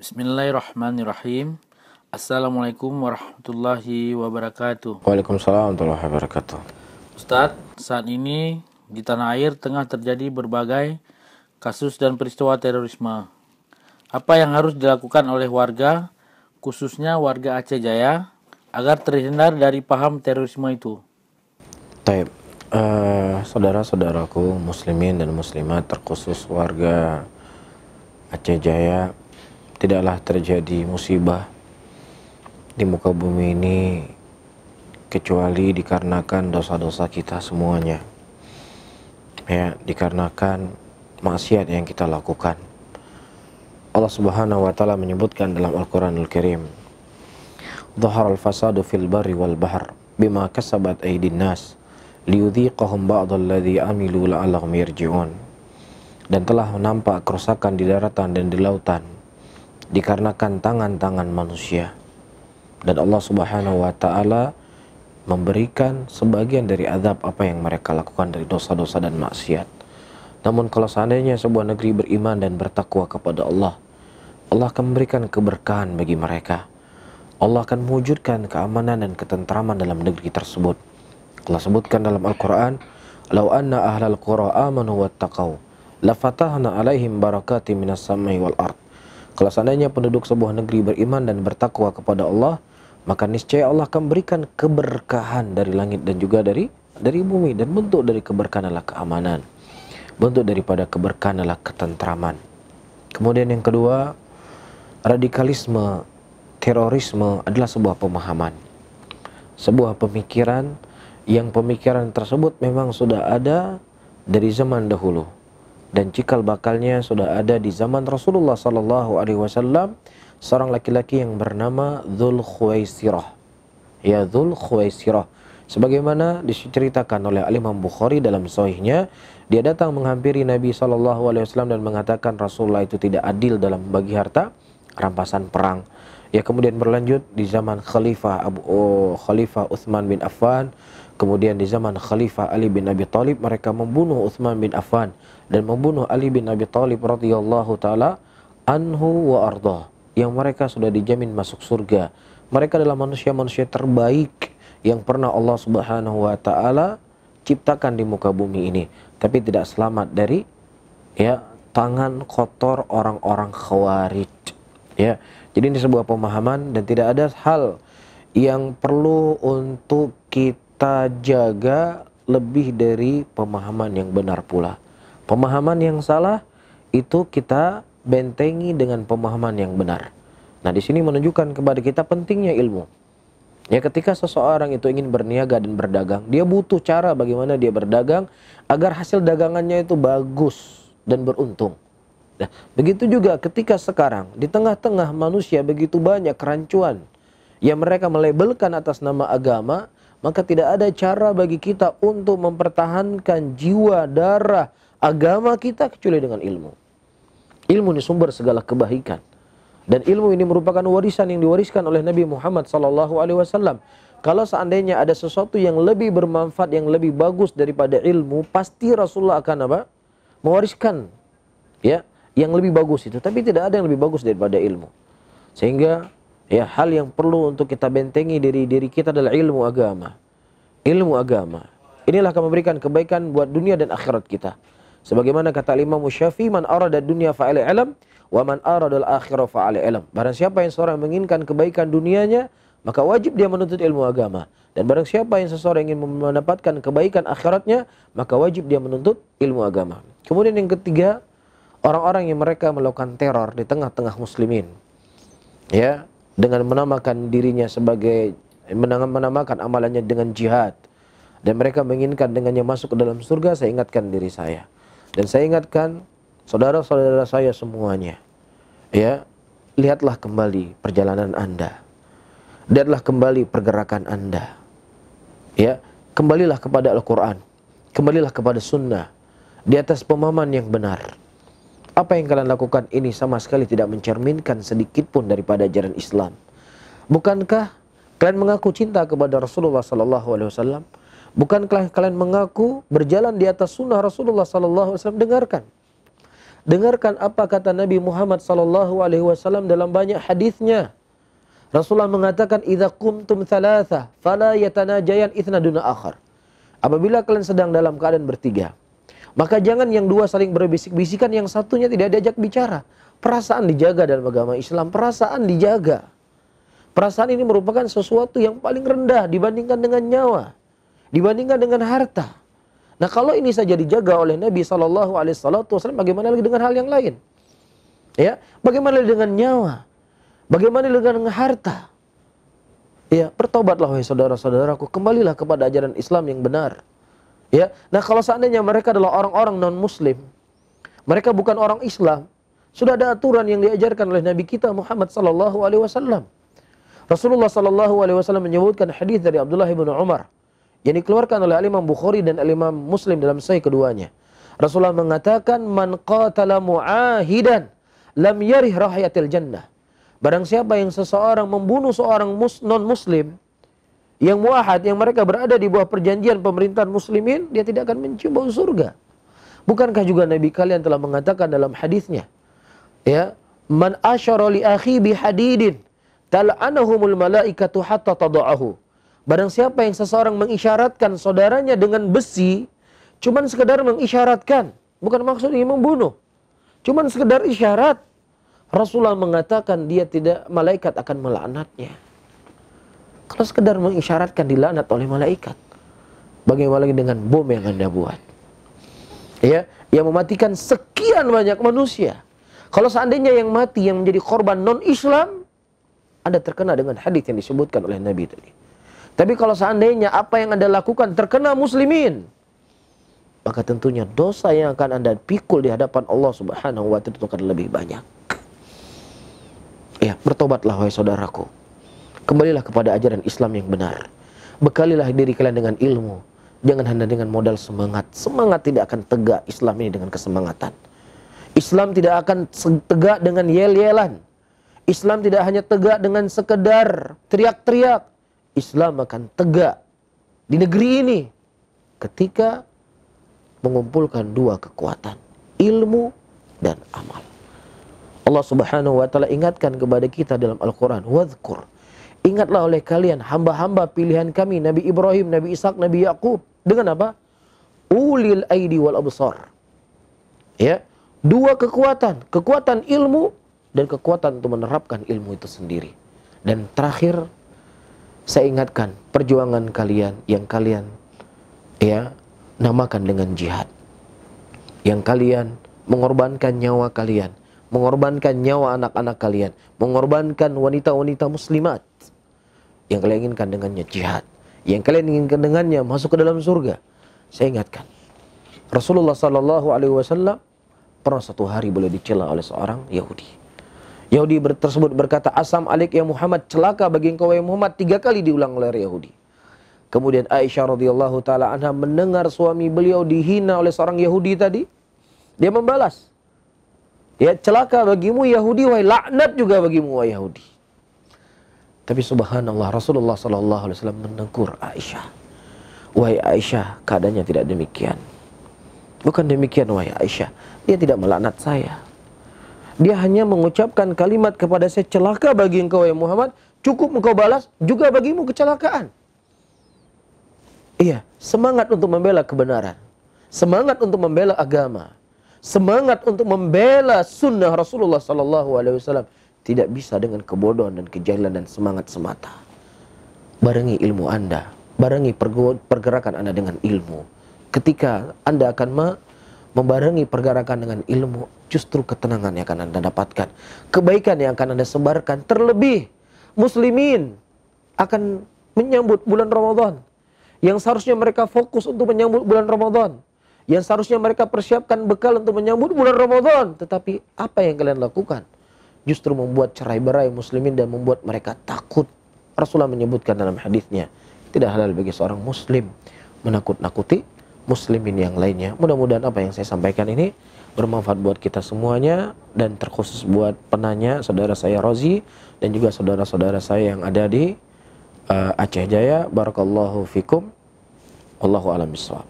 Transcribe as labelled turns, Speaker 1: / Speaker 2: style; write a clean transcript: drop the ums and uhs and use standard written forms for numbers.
Speaker 1: Bismillahirrahmanirrahim. Assalamualaikum warahmatullahi wabarakatuh.
Speaker 2: Waalaikumsalam warahmatullahi wabarakatuh.
Speaker 1: Ustadz, saat ini di tanah air tengah terjadi berbagai kasus dan peristiwa terorisme. Apa yang harus dilakukan oleh warga, khususnya warga Aceh Jaya, agar terhindar dari paham terorisme itu?
Speaker 2: Taib, saudara-saudaraku muslimin dan muslimat, terkhusus warga Aceh Jaya, tidaklah terjadi musibah di muka bumi ini kecuali dikarenakan dosa-dosa kita semuanya, ya, dikarenakan maksiat yang kita lakukan. Allah Subhanahu wa taala menyebutkan dalam Al-Qur'anul Karim, "Dhaharal fasadu fil barri wal bahr bima kasabat aydin nas liyudhiqahum ba'dal ladzi amilu la'allahum yarji'un." Dan telah nampak kerusakan di daratan dan di lautan dikarenakan tangan-tangan manusia, dan Allah Subhanahu wa taala memberikan sebagian dari azab apa yang mereka lakukan dari dosa-dosa dan maksiat. Namun kalau seandainya sebuah negeri beriman dan bertakwa kepada Allah, Allah akan memberikan keberkahan bagi mereka. Allah akan mewujudkan keamanan dan ketentraman dalam negeri tersebut. Allah sebutkan dalam Al-Quran, "Lau anna ahlal qura amanu wattaqau lafatahna alaihim barakati minas samai wal ard." Kalau seandainya penduduk sebuah negeri beriman dan bertakwa kepada Allah, maka niscaya Allah akan berikan keberkahan dari langit dan juga dari bumi. Dan bentuk dari keberkahan adalah keamanan, bentuk daripada keberkahan adalah ketentraman. Kemudian yang kedua, radikalisme, terorisme adalah sebuah pemahaman, sebuah pemikiran yang pemikiran tersebut memang sudah ada dari zaman dahulu, dan cikal bakalnya sudah ada di zaman Rasulullah sallallahu alaihi wasallam, seorang laki-laki yang bernama Dzul Khuwaisirah. Ya, Dzul Khuwaisirah. Sebagaimana diceritakan oleh Imam Bukhari dalam sahihnya, dia datang menghampiri Nabi sallallahu alaihi wasallam dan mengatakan Rasulullah itu tidak adil dalam membagi harta rampasan perang. Ya, kemudian berlanjut di zaman Khalifah Utsman bin Affan, kemudian di zaman Khalifah Ali bin Abi Thalib, mereka membunuh Utsman bin Affan dan membunuh Ali bin Abi Thalib radhiyallahu taala anhu wa arda, yang mereka sudah dijamin masuk surga. Mereka adalah manusia-manusia terbaik yang pernah Allah Subhanahu wa taala ciptakan di muka bumi ini, tapi tidak selamat dari tangan kotor orang-orang Khawarij. Ya, jadi ini sebuah pemahaman dan tidak ada hal yang perlu untuk kita jaga lebih dari pemahaman yang benar pula. Pemahaman yang salah itu kita bentengi dengan pemahaman yang benar. Nah, di sini menunjukkan kepada kita pentingnya ilmu. Ya, ketika seseorang itu ingin berniaga dan berdagang, dia butuh cara bagaimana dia berdagang agar hasil dagangannya itu bagus dan beruntung. Nah, begitu juga ketika sekarang di tengah-tengah manusia begitu banyak kerancuan yang mereka melabelkan atas nama agama, maka tidak ada cara bagi kita untuk mempertahankan jiwa, darah, agama kita kecuali dengan ilmu. Ilmu ini sumber segala kebaikan. Dan ilmu ini merupakan warisan yang diwariskan oleh Nabi Muhammad SAW. Kalau seandainya ada sesuatu yang lebih bermanfaat, yang lebih bagus daripada ilmu, pasti Rasulullah akan mewariskan yang lebih bagus itu. Tapi tidak ada yang lebih bagus daripada ilmu. Sehingga hal yang perlu untuk kita bentengi diri kita adalah ilmu agama. Ilmu agama inilah akan memberikan kebaikan buat dunia dan akhirat kita. Sebagaimana kata Imam Syafi'i, "Man arada dunya fa'ala ilm, wa man arada al-akhirah fa'ala ilm." Barang siapa yang seorang menginginkan kebaikan dunianya, maka wajib dia menuntut ilmu agama. Dan barang siapa yang seseorang ingin mendapatkan kebaikan akhiratnya, maka wajib dia menuntut ilmu agama. Kemudian yang ketiga, orang-orang yang mereka melakukan teror di tengah-tengah muslimin, ya, dengan menamakan dirinya sebagai, menamakan amalannya dengan jihad, dan mereka menginginkan dengannya masuk ke dalam surga. Saya ingatkan diri saya, dan saya ingatkan saudara-saudara saya semuanya, ya, lihatlah kembali perjalanan Anda, lihatlah kembali pergerakan Anda, ya, kembalilah kepada Al-Quran, kembalilah kepada Sunnah di atas pemahaman yang benar. Apa yang kalian lakukan ini sama sekali tidak mencerminkan sedikit pun daripada ajaran Islam. Bukankah kalian mengaku cinta kepada Rasulullah SAW? Bukankah kalian mengaku berjalan di atas sunnah Rasulullah SAW? Dengarkan. Dengarkan apa kata Nabi Muhammad SAW dalam banyak hadisnya. Rasulullah mengatakan, "Idza qumtum thalatha fala yatanajayan itsna duna akhar." Apabila kalian sedang dalam keadaan bertiga, maka jangan yang dua saling berbisik-bisikan, yang satunya tidak diajak bicara. Perasaan dijaga dalam agama Islam, perasaan dijaga. Perasaan ini merupakan sesuatu yang paling rendah dibandingkan dengan nyawa, dibandingkan dengan harta. Nah, kalau ini saja dijaga oleh Nabi SAW, bagaimana lagi dengan hal yang lain? Ya, bagaimana dengan nyawa? Bagaimana dengan harta? Ya, bertobatlah wahai saudara-saudaraku, kembalilah kepada ajaran Islam yang benar. Ya, nah kalau seandainya mereka adalah orang-orang non-Muslim, mereka bukan orang Islam, sudah ada aturan yang diajarkan oleh Nabi kita Muhammad SAW. Rasulullah SAW menyebutkan hadis dari Abdullah bin Umar yang dikeluarkan oleh Imam Bukhari dan Imam Muslim dalam sahih keduanya. Rasulullah mengatakan, "Man qatala mu'ahidan lam yarih rahayatil jannah." Barang siapa yang seseorang membunuh seorang non-muslim yang muahad, yang mereka berada di bawah perjanjian pemerintahan muslimin, dia tidak akan mencium bau surga. Bukankah juga Nabi kalian telah mengatakan dalam hadisnya, ya, "Man asyara li akhi bihadidin tal'anahumul malaikatu hatta tada'ahu." Barang siapa yang seseorang mengisyaratkan saudaranya dengan besi, cuman sekedar mengisyaratkan, bukan maksudnya membunuh, cuman sekedar isyarat, Rasulullah mengatakan dia tidak, malaikat akan melaknatnya. Kalau sekedar mengisyaratkan dilaknat oleh malaikat, bagaimana lagi dengan bom yang Anda buat? Ya, yang mematikan sekian banyak manusia. Kalau seandainya yang mati yang menjadi korban non-Islam, Anda terkena dengan hadis yang disebutkan oleh Nabi tadi. Tapi kalau seandainya apa yang Anda lakukan terkena muslimin, maka tentunya dosa yang akan Anda pikul di hadapan Allah Subhanahu wa Ta'ala itu akan lebih banyak. Ya, bertobatlah wahai saudaraku. Kembalilah kepada ajaran Islam yang benar. Bekalilah diri kalian dengan ilmu. Jangan hanya dengan modal semangat. Semangat tidak akan tegak Islam ini dengan kesemangatan. Islam tidak akan tegak dengan yel-yelan. Islam tidak hanya tegak dengan sekedar teriak-teriak. Islam akan tegak di negeri ini ketika mengumpulkan dua kekuatan, ilmu dan amal. Allah Subhanahu wa Ta'ala ingatkan kepada kita dalam Al-Quran, "Wadhkur." Ingatlah oleh kalian hamba-hamba pilihan kami, Nabi Ibrahim, Nabi Ishak, Nabi Yakub. Dengan apa? Ulil aidi wal absar. Ya, dua kekuatan, kekuatan ilmu dan kekuatan untuk menerapkan ilmu itu sendiri. Dan terakhir, saya ingatkan perjuangan kalian yang kalian ya namakan dengan jihad. Yang kalian mengorbankan nyawa kalian, mengorbankan nyawa anak-anak kalian, mengorbankan wanita-wanita muslimat. Yang kalian inginkan dengannya jihad, yang kalian inginkan dengannya masuk ke dalam surga. Saya ingatkan, Rasulullah SAW pernah satu hari boleh dicela oleh seorang Yahudi. Yahudi tersebut berkata, "Asam alik ya Muhammad, celaka bagi engkau ya Muhammad." 3 kali diulang oleh Yahudi. Kemudian Aisyah radhiyallahu taala anha mendengar suami beliau dihina oleh seorang Yahudi tadi, dia membalas, "Ya, celaka bagimu Yahudi, wahai laknat juga bagimu wahai Yahudi." Tapi subhanallah, Rasulullah SAW menegur Aisyah, "Wahai Aisyah, keadaannya tidak demikian. Bukan demikian wahai Aisyah, dia tidak melaknat saya. Dia hanya mengucapkan kalimat kepada saya, celaka bagi engkau ya Muhammad, cukup engkau balas juga bagimu kecelakaan." Iya, semangat untuk membela kebenaran, semangat untuk membela agama, semangat untuk membela sunnah Rasulullah SAW tidak bisa dengan kebodohan dan kejahilan dan semangat semata. Barengi ilmu Anda, barengi pergerakan Anda dengan ilmu. Ketika Anda akan membarengi pergerakan dengan ilmu, justru ketenangan yang akan Anda dapatkan, kebaikan yang akan Anda sebarkan. Terlebih muslimin akan menyambut bulan Ramadan, yang seharusnya mereka fokus untuk menyambut bulan Ramadan, yang seharusnya mereka persiapkan bekal untuk menyambut bulan Ramadan. Tetapi apa yang kalian lakukan? Justru membuat cerai-berai muslimin dan membuat mereka takut. Rasulullah menyebutkan dalam hadisnya, tidak halal bagi seorang muslim menakut-nakuti muslimin yang lainnya. Mudah-mudahan apa yang saya sampaikan ini bermanfaat buat kita semuanya, dan terkhusus buat penanya saudara saya Rozi dan juga saudara-saudara saya yang ada di Aceh Jaya. Barakallahu fikum. Wallahu a'lam bishawab.